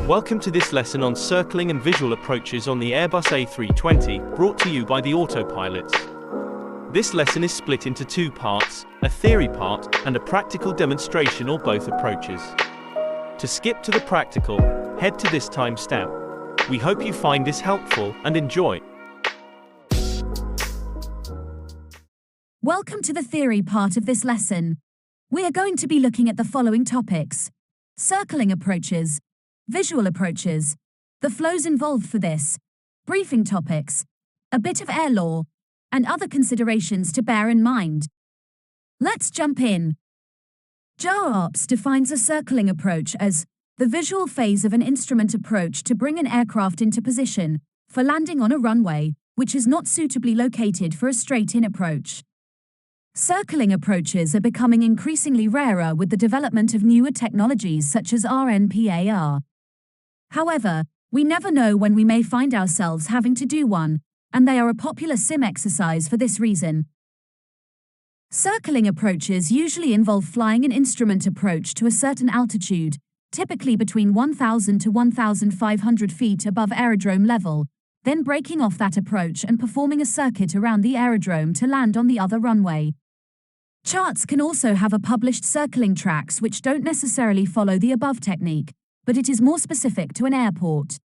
Welcome to this lesson on circling and visual approaches on the Airbus A320, brought to you by the AutoPilots. This lesson is split into two parts, a theory part, and a practical demonstration or both approaches. To skip to the practical, head to this timestamp. We hope you find this helpful and enjoy. Welcome to the theory part of this lesson. We are going to be looking at the following topics: circling approaches, visual approaches, the flows involved for this, briefing topics, a bit of air law, and other considerations to bear in mind. Let's jump in. JAOPS defines a circling approach as the visual phase of an instrument approach to bring an aircraft into position for landing on a runway which is not suitably located for a straight-in approach. Circling approaches are becoming increasingly rarer with the development of newer technologies such as RNPAR. However, we never know when we may find ourselves having to do one, and they are a popular sim exercise for this reason. Circling approaches usually involve flying an instrument approach to a certain altitude, typically between 1,000 to 1,500 feet above aerodrome level, then breaking off that approach and performing a circuit around the aerodrome to land on the other runway. Charts can also have a published circling tracks which don't necessarily follow the above technique, but it is more specific to an airport.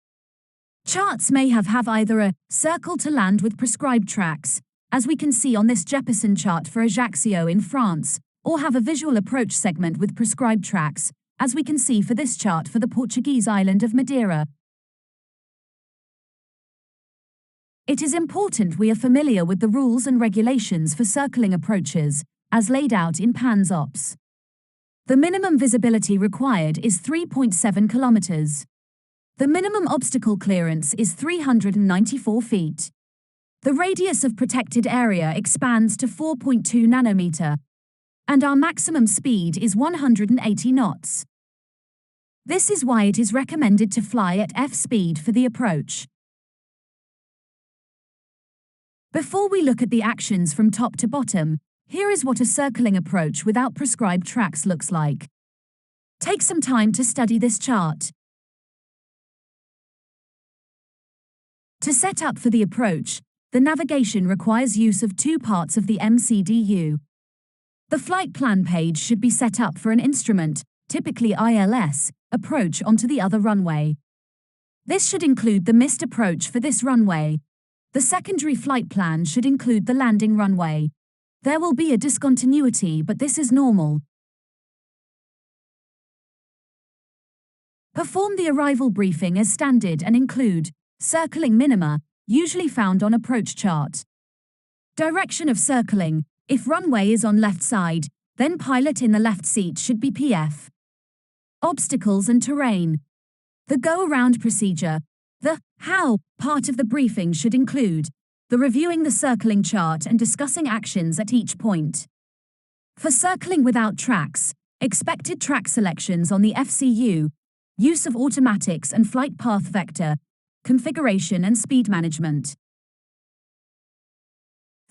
Charts may have either a circle to land with prescribed tracks, as we can see on this Jeppesen chart for Ajaccio in France, or have a visual approach segment with prescribed tracks, as we can see for this chart for the Portuguese island of Madeira. It is important we are familiar with the rules and regulations for circling approaches, as laid out in PANSOPS. The minimum visibility required is 3.7 kilometers. The minimum obstacle clearance is 394 feet. The radius of protected area expands to 4.2 nanometer. And our maximum speed is 180 knots. This is why it is recommended to fly at F-speed for the approach. Before we look at the actions from top to bottom, here is what a circling approach without prescribed tracks looks like. Take some time to study this chart. To set up for the approach, the navigation requires use of two parts of the MCDU. The flight plan page should be set up for an instrument, typically ILS, approach onto the other runway. This should include the missed approach for this runway. The secondary flight plan should include the landing runway. There will be a discontinuity, but this is normal. Perform the arrival briefing as standard and include circling minima, usually found on approach chart. Direction of circling: if runway is on left side, then pilot in the left seat should be PF. Obstacles and terrain. The go-around procedure. The how part of the briefing should include the reviewing the circling chart and discussing actions at each point. For circling without tracks, expected track selections on the FCU, use of automatics and flight path vector, configuration and speed management.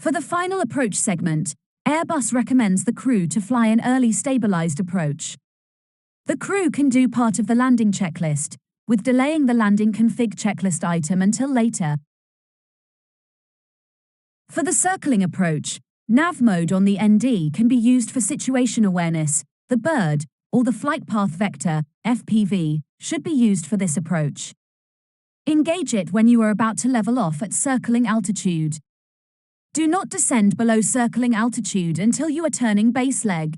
For the final approach segment, Airbus recommends the crew to fly an early stabilized approach. The crew can do part of the landing checklist, with delaying the landing config checklist item until later. For the circling approach, nav mode on the ND can be used for situation awareness. The bird, or the flight path vector, FPV, should be used for this approach. Engage it when you are about to level off at circling altitude. Do not descend below circling altitude until you are turning base leg.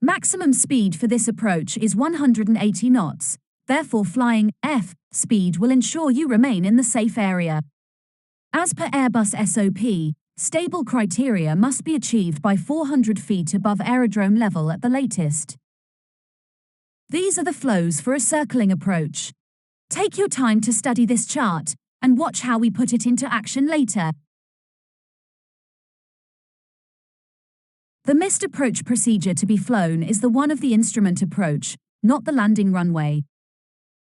Maximum speed for this approach is 180 knots, therefore flying F speed will ensure you remain in the safe area. As per Airbus SOP, stable criteria must be achieved by 400 feet above aerodrome level at the latest. These are the flows for a circling approach. Take your time to study this chart and watch how we put it into action later. The missed approach procedure to be flown is the one of the instrument approach, not the landing runway.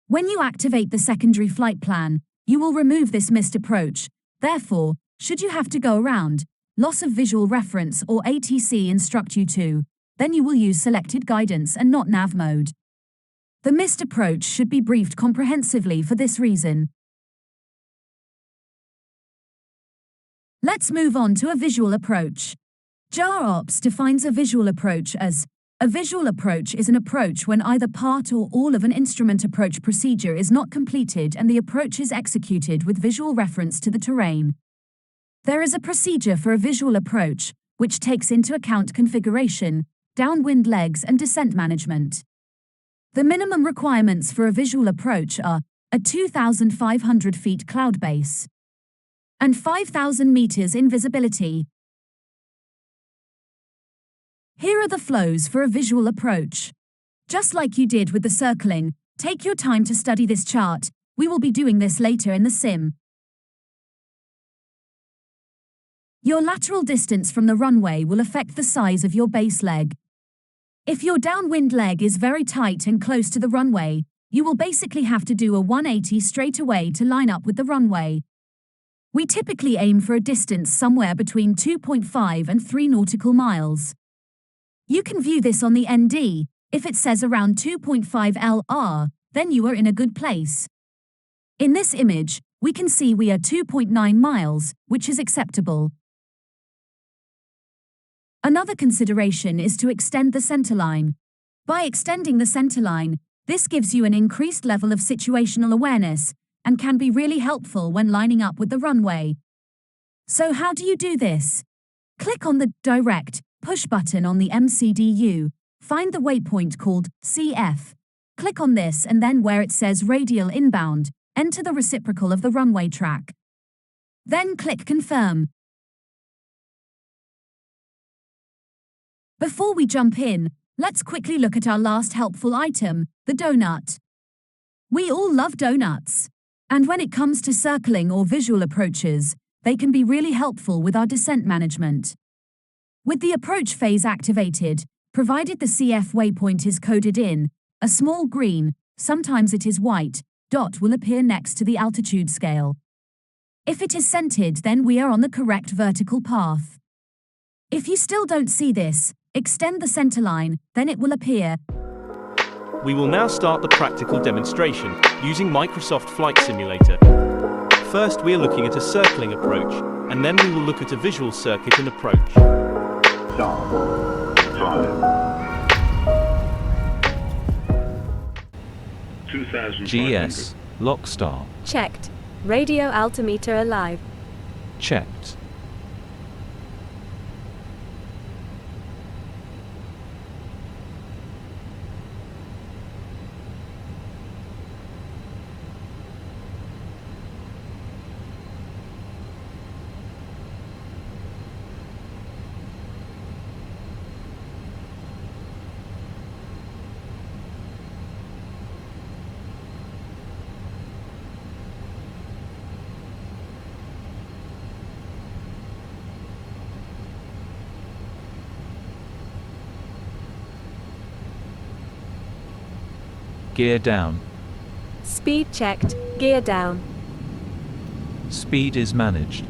When you activate the secondary flight plan, you will remove this missed approach. Therefore, should you have to go around, loss of visual reference or ATC instruct you to, then you will use selected guidance and not nav mode. The missed approach should be briefed comprehensively for this reason. Let's move on to a visual approach. JAR-OPS defines a visual approach as: a visual approach is an approach when either part or all of an instrument approach procedure is not completed and the approach is executed with visual reference to the terrain. There is a procedure for a visual approach, which takes into account configuration, downwind legs and descent management. The minimum requirements for a visual approach are a 2,500 feet cloud base and 5,000 meters in visibility. Here are the flows for a visual approach. Just like you did with the circling, take your time to study this chart. We will be doing this later in the sim. Your lateral distance from the runway will affect the size of your base leg. If your downwind leg is very tight and close to the runway, you will basically have to do a 180 straight away to line up with the runway. We typically aim for a distance somewhere between 2.5 and 3 nautical miles. You can view this on the ND. If it says around 2.5 LR, then you are in a good place. In this image, we can see we are 2.9 miles, which is acceptable. Another consideration is to extend the centerline. By extending the centerline, this gives you an increased level of situational awareness and can be really helpful when lining up with the runway. So how do you do this? Click on the Direct push button on the MCDU, find the waypoint called CF. Click on this and then where it says Radial Inbound, enter the reciprocal of the runway track. Then click Confirm. Before we jump in, let's quickly look at our last helpful item, the donut. We all love donuts. And when it comes to circling or visual approaches, they can be really helpful with our descent management. With the approach phase activated, provided the CF waypoint is coded in, a small green, sometimes it is white, dot will appear next to the altitude scale. If it is scented, then we are on the correct vertical path. If you still don't see this, extend the centerline, then it will appear. We will now start the practical demonstration, using Microsoft Flight Simulator. First we are looking at a circling approach, and then we will look at a visual circuit and approach. Stop. 5. GS, Lockstar. Checked. Radio altimeter alive. Checked. Gear down. Speed checked. Gear down. Speed is managed.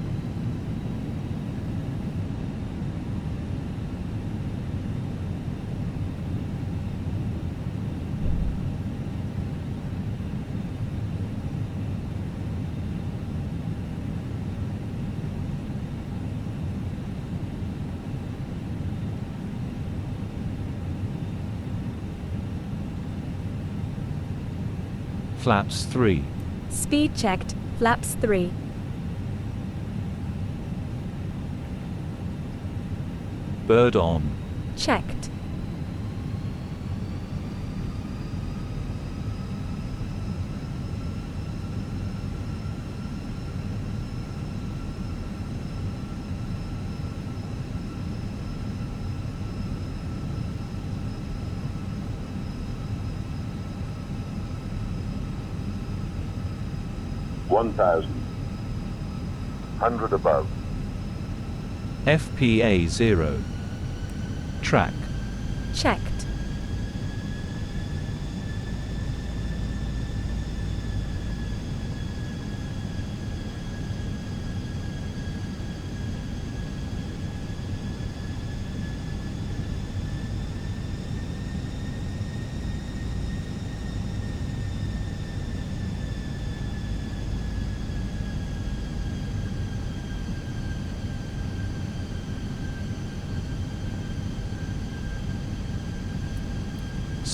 Flaps 3. Speed checked. Flaps 3. Bird on. Checked. $1,000. 100 above. FPA 0. Track. Checked.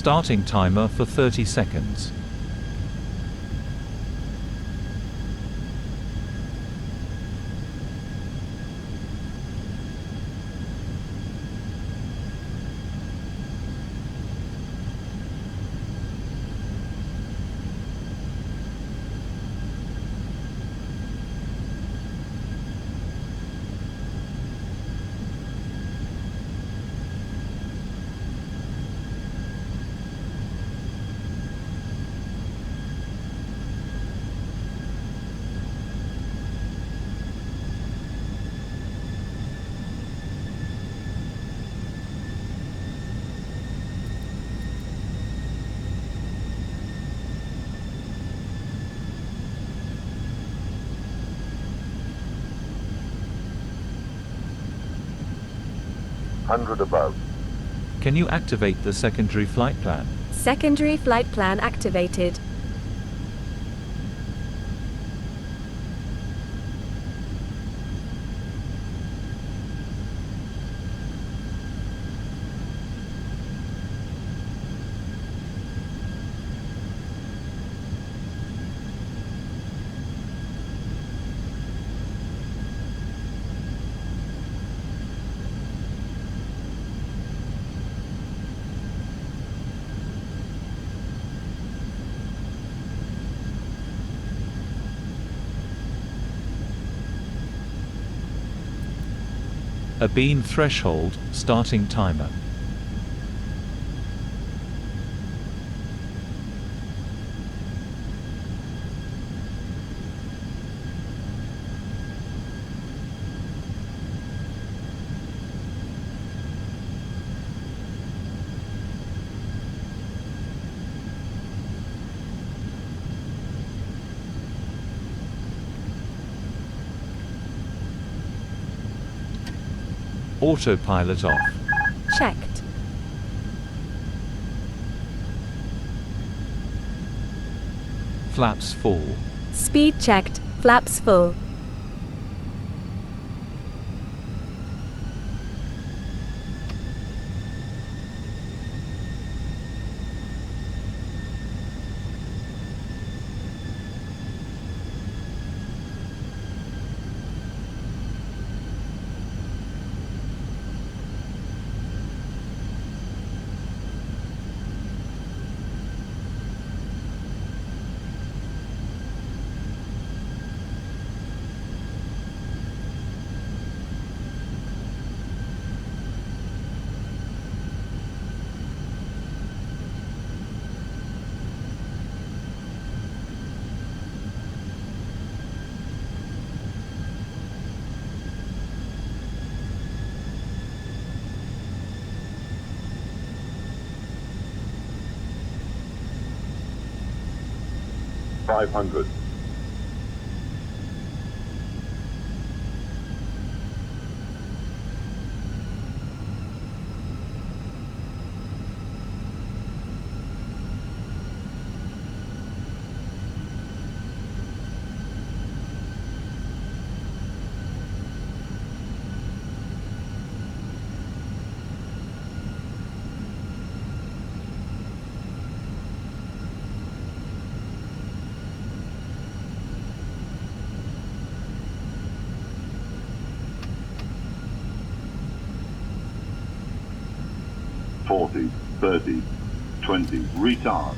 Starting timer for 30 seconds. Hundred above. Can you activate the secondary flight plan? Secondary flight plan activated. A beam threshold, starting timer. Autopilot off. Checked. Flaps full. Speed checked. Flaps full. $500. $40, $30, $20, retard.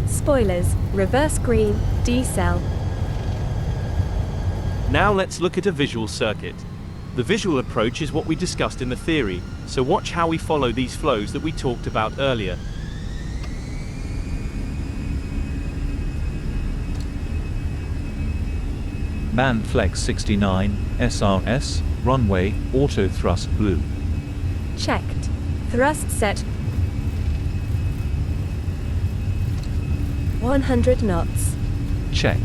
Spoilers, reverse green, decel. Now let's look at a visual circuit. The visual approach is what we discussed in the theory, so watch how we follow these flows that we talked about earlier. Manned Flex 69, SRS, runway, auto thrust blue. Checked. Thrust set. 100 knots. Checked.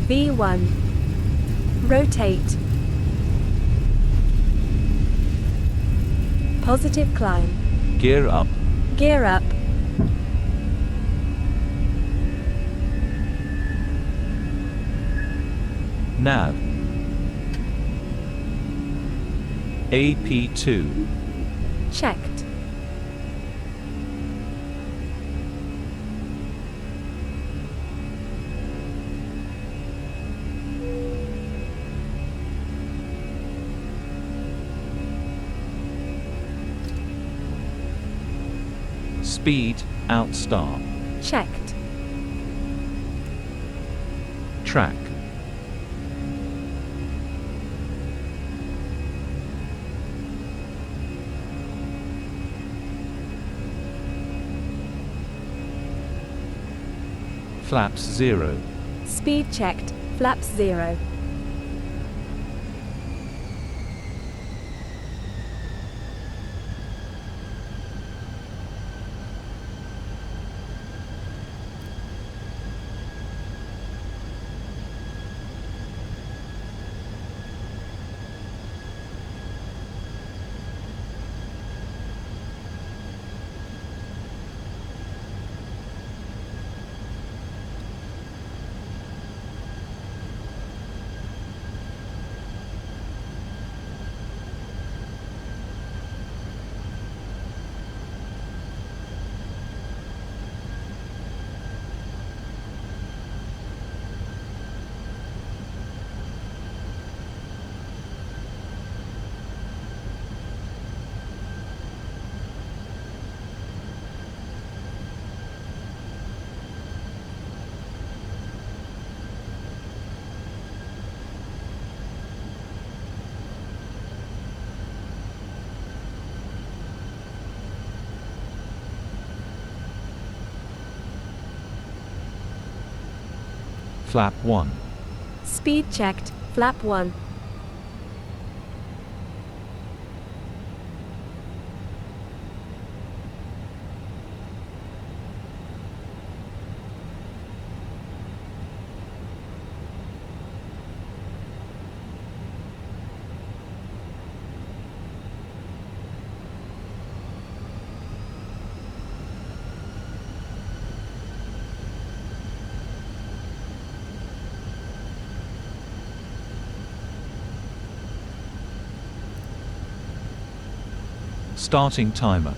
V1. Rotate. Positive climb. Gear up. Gear up. Nav. AP2. Checked. Speed, outstar. Checked. Track. Flaps 0. Speed checked. Flaps 0. Flap 1. Speed checked. Flap 1. Starting timer.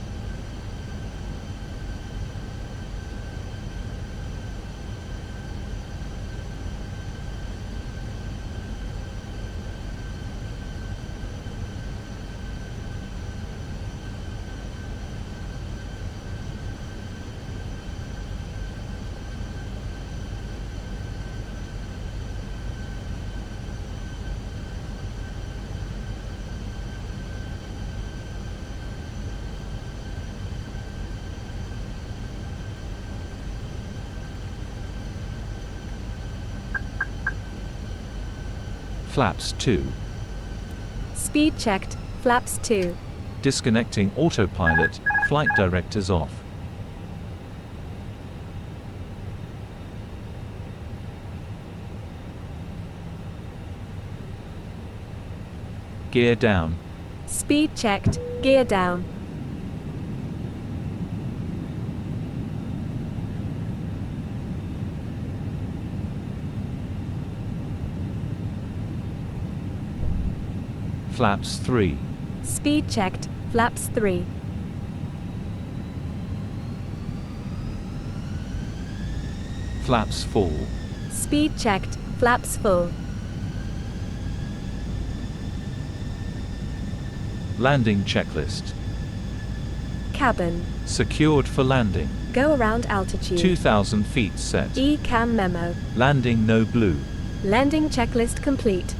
Flaps 2. Speed checked. Flaps 2. Disconnecting autopilot, flight directors off. Gear down. Speed checked. Gear down. Flaps 3. Speed checked. Flaps 3. Flaps full. Speed checked. Flaps full. Landing checklist. Cabin. Secured for landing. Go around altitude. 2,000 feet set. E-cam memo. Landing no blue. Landing checklist complete.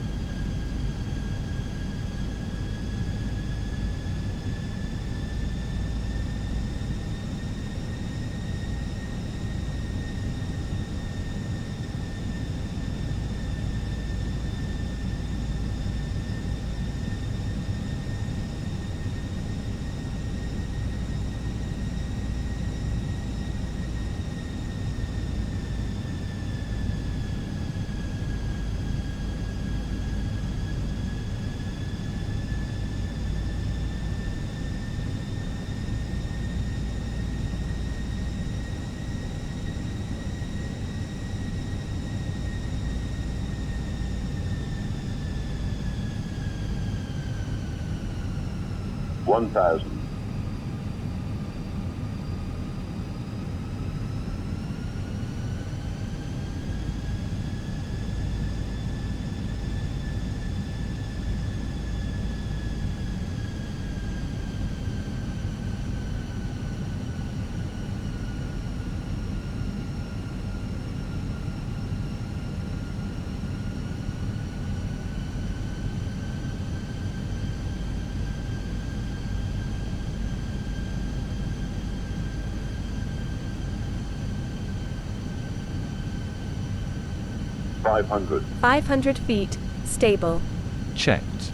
1000. 500. 500 feet. Stable. Checked.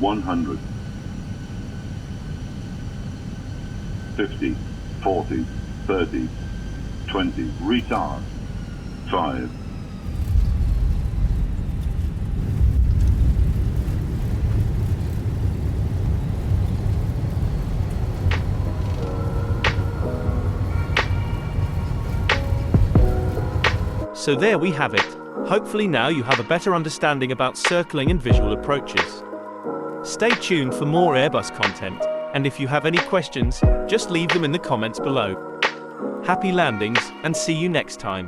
One hundred. 50, 40, 30, 20, retard, 5. So there we have it. Hopefully now you have a better understanding about circling and visual approaches. Stay tuned for more Airbus content, and if you have any questions, just leave them in the comments below. Happy landings, and see you next time.